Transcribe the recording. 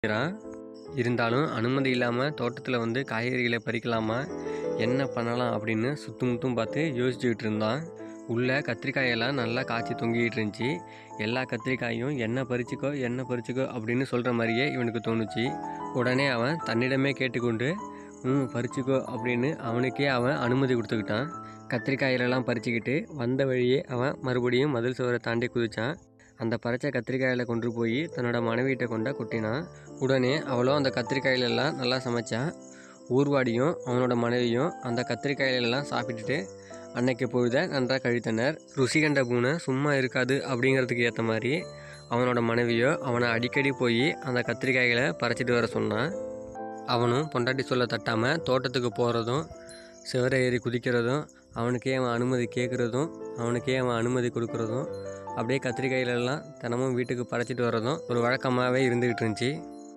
இருக்கிறான். இருந்தாலும் அனுமதி இல்லாமல் தோட்டத்தில் வந்து காய்கறிகளை பறிக்கலாமா, என்ன பண்ணலாம் அப்படின்னு சுற்றும் பார்த்து யோசிச்சுக்கிட்டு இருந்தான். உள்ள கத்திரிக்காயெல்லாம் நல்லா காய்ச்சி தொங்கிக்கிட்டு இருந்துச்சு. எல்லா கத்திரிக்காயும் என்ன பறிச்சுக்கோ என்ன பறிச்சுக்கோ அப்படின்னு சொல்கிற மாதிரியே இவனுக்கு தோணுச்சு. உடனே அவன் தன்னிடமே கேட்டுக்கொண்டு பறிச்சுக்கோ அப்படின்னு அவனுக்கே அவன் அனுமதி கொடுத்துக்கிட்டான். கத்திரிக்காயிலெல்லாம் பறிச்சுக்கிட்டு வந்த வழியே அவன் மறுபடியும் மதில் சுவரை தாண்டி குதிச்சான். அந்த பறிச்ச கத்திரிக்காயில கொண்டு போய் தன்னோட மனைவியிட்ட கொண்ட கொட்டினான். உடனே அவளும் அந்த கத்திரிக்காயிலெல்லாம் நல்லா சமைச்சான். ஊர்வாடியும் அவனோட மனைவியும் அந்த கத்திரிக்காயிலெல்லாம் சாப்பிட்டுட்டு அன்னைக்கு பொழுதை நன்றாக கழித்தனர். ருசி கண்ட பூனை சும்மா இருக்காது அப்படிங்கிறதுக்கு ஏற்ற மாதிரி அவனோட மனைவியோ அவனை அடிக்கடி போய் அந்த கத்திரிக்காய்களை பறிச்சிட்டு வர சொன்னான். அவனும் பொண்டாட்டி சொல்ல தட்டாமல் தோட்டத்துக்கு போகிறதும் சிவரை ஏறி குதிக்கிறதும் அவனுக்கே அவன் அனுமதி கேட்குறதும் அவனுக்கே அவன் அனுமதி கொடுக்குறதும் அப்படியே கத்திரிக்காயிலெல்லாம் தினமும் வீட்டுக்கு பறிச்சிட்டு வர்றதும் ஒரு வழக்கமாகவே இருந்துக்கிட்டு இருந்துச்சு.